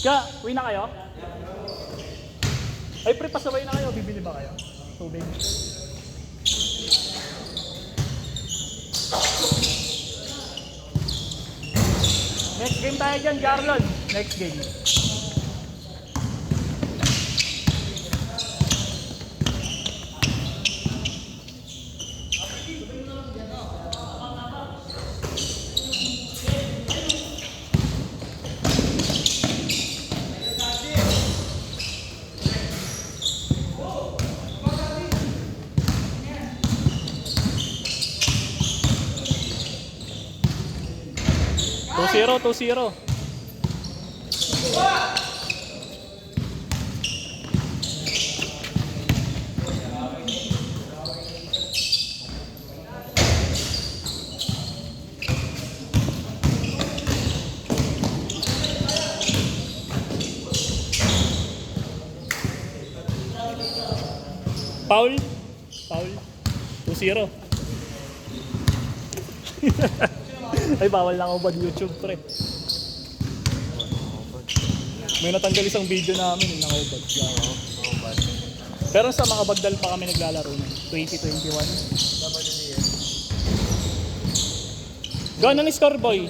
Kaya, uwi na kayo? Ay, pre, pasaway na kayo. Bibili ba kayo? Tubig. Next game tayo dyan, Jarlon. Next game. Two zero. Foul. 2-0. Ay, bawal na ako ba YouTube, pre? May natanggal isang video namin, nakaubad. Pero sa mga bagdal pa kami naglalaro na. 2021. Gano'n ang score, boy?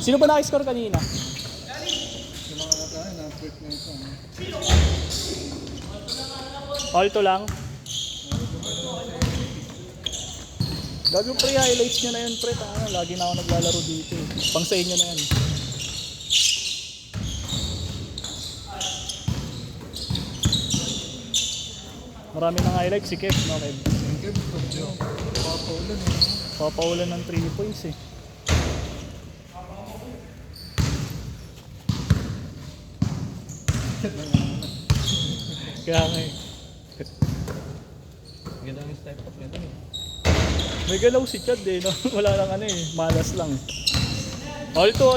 Sino ba naka-score kanina? Alto lang. Gagawin pre, highlights nyo na yun pre. Lagi na ako naglalaro dito. Pang sa inyo na yan. Marami ng highlights si Kev, no Kev? Papaulan ng 3 points eh. Kaya nga eh. Ganda yung step up nito eh. May galaw si Chad eh, no? Wala lang ano eh, malas lang. Alto.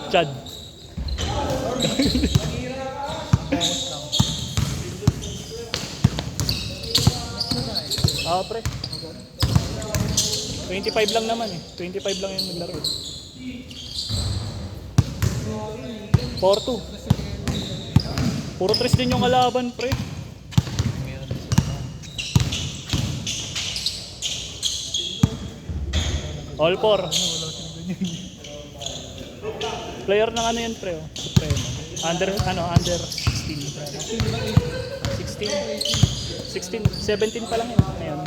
Chad. Pre. 25 lang naman eh. 25 lang yung naglaro. 4-2. Puro 3 din yung kalaban, pre. All 4. Player ng ano yan, pre, oh. Supremo. Under 16. 17 pa lang yun. Ayan.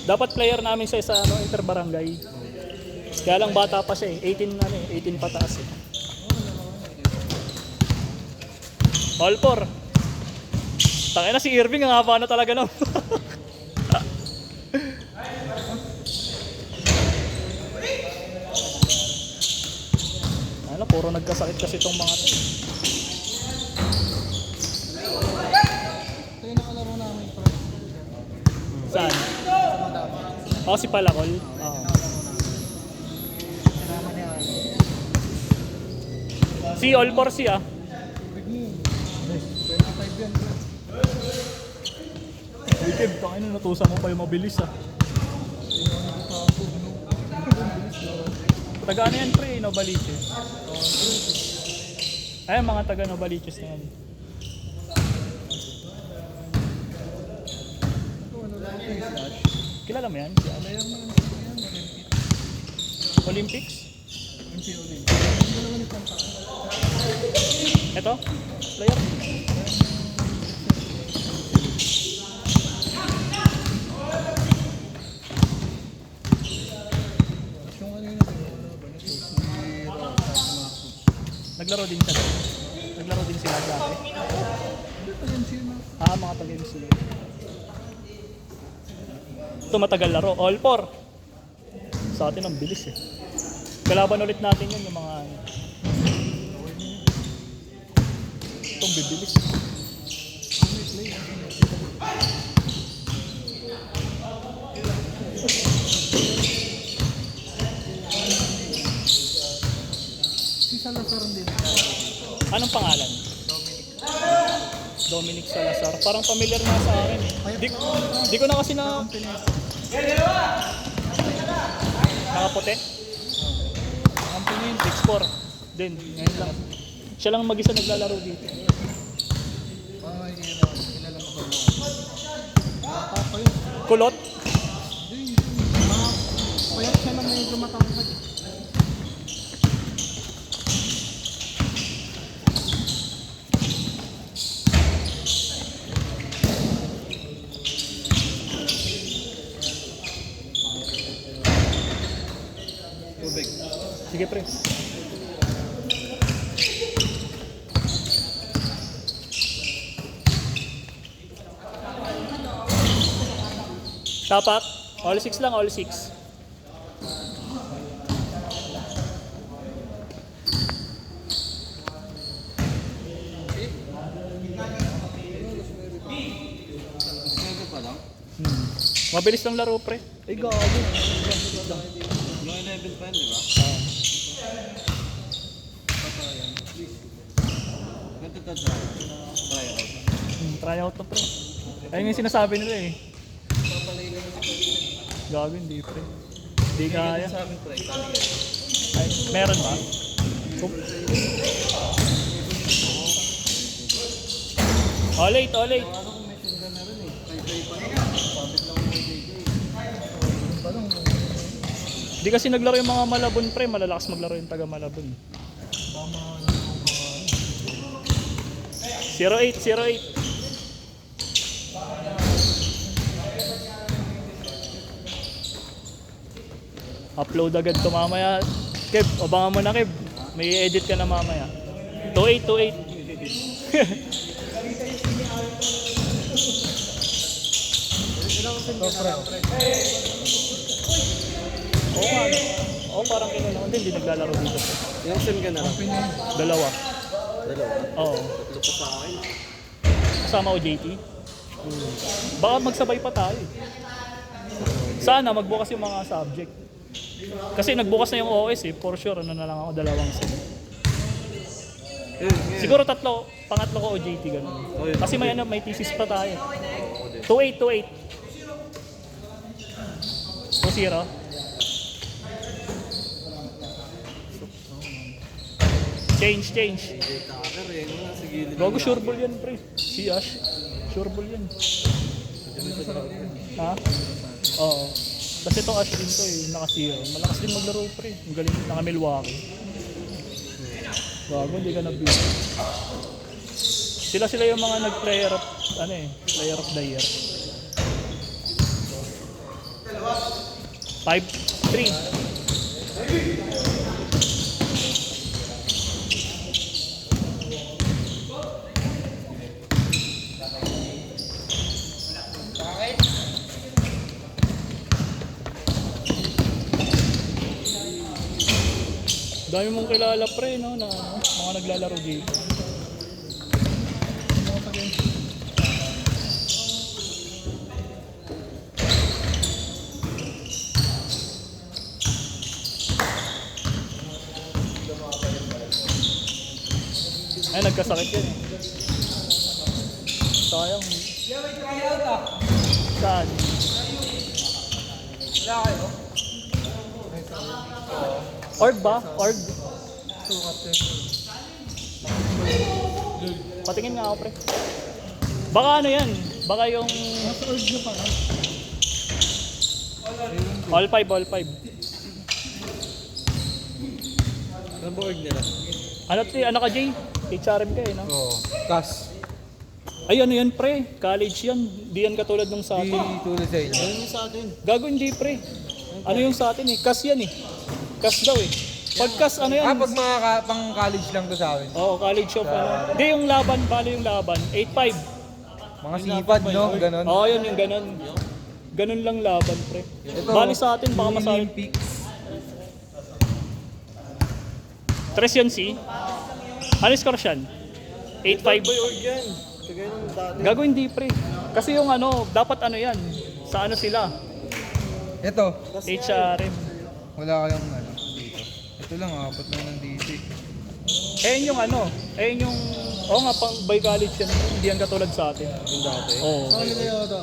Dapat player namin siya sa interbarangay. Kaya lang bata pa siya eh. 18 pataas eh. All 4. Tangina si Irving, ang haba na talaga na. Puro nagkasakit kasi itong mga to. Ito yung nakalaro namin pre. Saan? Si Palacol. Si All 4 siya. 25 yan pre. Wikib, tangin na natusan mo pa yung mabilis ah. Taga ano yan pre, Novaliches. Ay, mga taga Novaliches na yan. Kilala mo yan? Olympics? Ito? Player? Naglaro din siya. Naglaro din sila dati. Mga taga-MC. Ito matagal laro. All 4. Sa atin ang bilis eh. Kalaban ulit natin yun yung mga... Itong bibilis. Salazar din. Anong pangalan? Dominic Salazar. Parang familiar na sa akin. Di ko na kasi na... Nakaputi? Company. 6'4". Din, ngayon lang. Siya lang mag-isa naglalaro dito. Ay, kilala mo ba mo? Papa yun. Kulot? Hindi. Payat siya lang medyo matangkad. Tubig. Sige pre. Tapak? All 6 lang, all 6. Sinabi pa lang? Mabilis lang laro pre. Eh gago. Yung 11 pa yun, di ba? Ganito to try out. Try out to pre. Ayun yung sinasabi nila eh. Gago hindi pre. Hindi kaya. Sa amin try. Ay, meron ba? All 8, all 8. Ano kung may singa na rin eh. Kay pa lang. Sabit lang mo JJ. Pa lang. Di kasi naglaro yung mga Malabon pre, malalakas maglaro yung taga Malabon. 08, 08. Upload agad to mamaya. Kev, abangan mo na Kev. May edit ka na mamaya. 28, 28. Oo nga. Oo, parang kilala ko din, hindi naglalaro dito. Yung sim ka na lang. Dalawa. Dalawa. Oo. Tatlo pa sa akin. Kasama ko JT. Baka magsabay pa tayo. Sana magbukas yung mga subject. Kasi nagbukas na yung OS eh. For sure, ano na lang ako, dalawang sim. Siguro tatlo, pangatlo ko OJT ganun. Kasi may thesis pa tayo. 28, 28. 2-0. Change. Taker eh. Nasa gilid. Gago, sure ball yan pre. Si Ash. Sure ball yan. Ha? Oo. Kasi itong Ash din to eh, naka-zero. Malakas din maglaro pre. Ang galing, naka-Milwaukee. Gago, hindi ka na-beat. Sila yung mga nag-player of, player of the year. 5-3. Dami mong kilala pre, no, na mga naglalaro dito. Ay, nagkasakit yan eh. Sayang. Saan? Wala kayo? Org ba? Org? Sukat yun. Patingin nga ako pre. Baka ano yan? Baka yung... Nasa org na pa. All 5, all 5. Ano ba org nila? Ano ka Jay? HRM ka eh, no? Oo. Kas. Ay, ano yan pre? College yan. Di yan katulad nung sa Di atin. tulad sa inyo. Ano yung sa atin? Gago hindi pre. Ano yung sa atin eh? Kas yan eh. Kas daw eh. Pag kas ano yan? Pag mga pang college lang to sa amin. Oo, college of ano. Hindi yung laban, bali yung laban. 8-5. Mga sipad, no? Ganon. Oo, yun yung ganon. Ganon lang laban pre. Ito, Bali sa atin, baka masali. Olympics. 3 yun si. Ano score siyan? 8-5. org yan. Kagaya ng dati. Gago hindi pre. Kasi yung ano, dapat ano yan. Sa ano sila? Ito. HRM. Wala kayong ano dito. Ito lang, apat lang nandito eh. yung ano, yung, nga, pang by college yan, hindi yan katulad sa atin. Yung dati. Oo. Saan nila yata?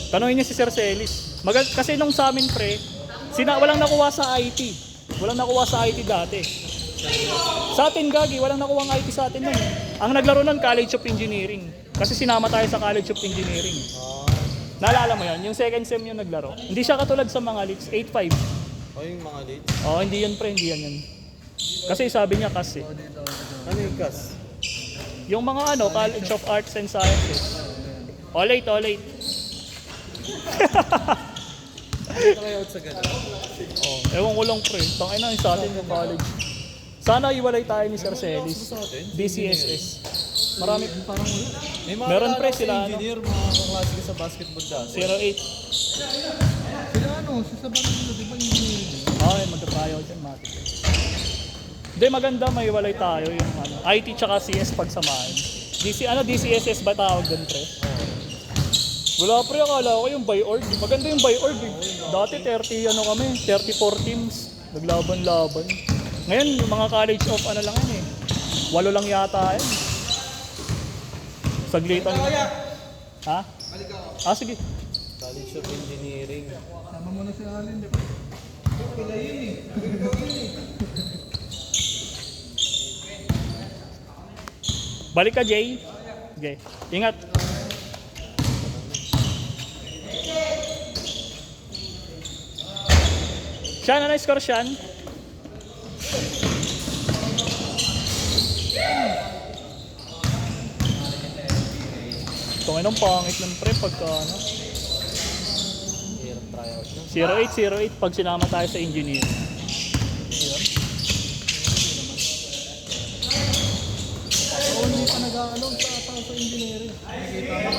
Tanungin niya si Sir Celis. Kasi nung sa amin pre, walang nakuha sa IT. Walang nakuha sa IT dati. Sa atin gagi, walang nakuha ang IT sa atin nun. Ang naglaro nun, College of Engineering. Kasi sinama tayo sa College of Engineering. Naalala mo yan? Yung second sem yung naglaro. Hindi siya katulad sa mga leads, 8-5. O yung mga late. Hindi yan pre, hindi yan yan. Kasi sabi niya kasi, Ano yung kas? yung mga College of Arts and Sciences. Late. Ano kayo out sa ganun? Ewan ko lang pre, tangin na sa atin yung college. Sana iwalay tayo ni Sir Celis. BCSS. Marami, Parang wala. May mga Meron, kilala pre, ko sila, sa engineer, mga kaklase ko sa basketball dati. 08. Sila sa basketball, di ba engineering? Ay, magkatayo dyan, matik. Hindi, maganda may walay tayo yung IT tsaka CS pagsamahin. DCSS ba tawag doon pre? Wala pre, akala ko yung by org. Maganda yung by org eh. Dati 30 kami, 34 teams. Naglaban-laban. Ngayon, yung mga college of lang yan eh. 8 lang yata yan. Saglitan. Ha? Sige. College of Engineering. Sama mo na si Alin, di ba? Pila yun eh. Balik ka, Jay. Okay. Ingat. Sian, ano yung score, Sian? Ito ng pangit ng pre pagka Hirap tryout na. 08 pag sinama tayo sa engineer. Hindi pa nag-aalog sa tao sa engineering. Nakikita mo.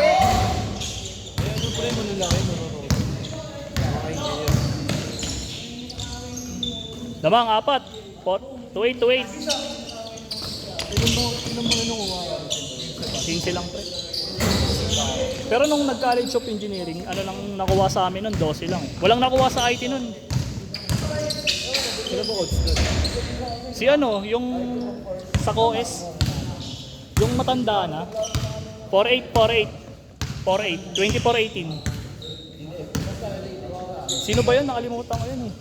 Ano pre, malalaki, marunong. Mga engineer. Damang 4. 28. Ilan ba kinukuha? 15 lang pre. Pero nung nag-college of engineering, lang nakuha sa amin nun, 12 lang. Walang nakuha sa IT nun. Sila ba coach doon? Si yung sa COES, yung matanda na, 2418. Sino ba yun? Nakalimutan ko yun eh.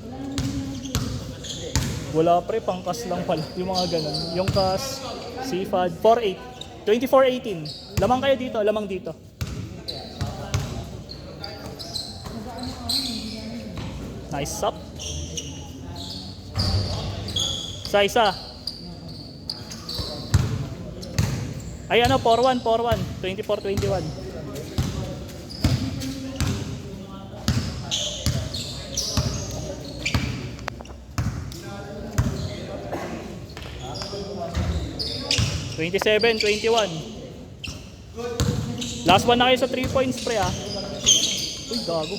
Wala pre, pangkas lang pala. Yung mga ganun. Yung kas, CFAD, 2418. Lamang kayo dito, lamang dito. Nice up. Isa. Ay 4-1, 24-21. (27, 21). Last one na kayo sa 3 points pre ah. Uy, gago.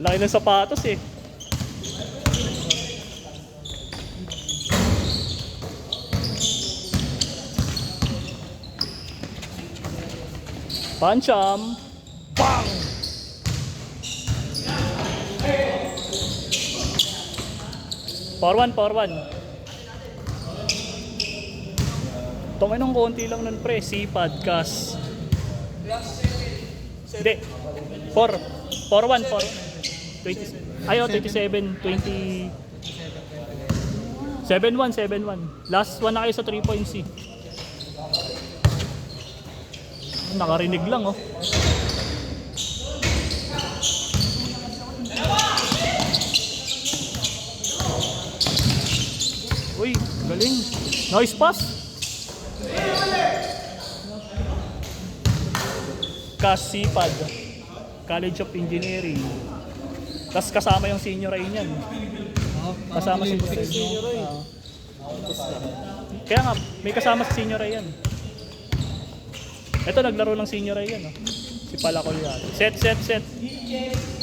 Laki ng sapatos eh. Pancham. Bang! Forwan. Tungay ng konti lang nun pre, CFAD, CAS. Hindi. 4-1. 27. 20. 7-1. Last one na kayo sa 3 points eh. Nakarinig lang oh. Uy, galing. Nice pass. CFAD, College of Engineering. Tapos kasama yung senior ay niyan. Kasama si Senior ay. Kaya nga, may kasama si senior ay yan. Ito naglaro ng senior ay yan. Oh. Si Palakol yan. Set.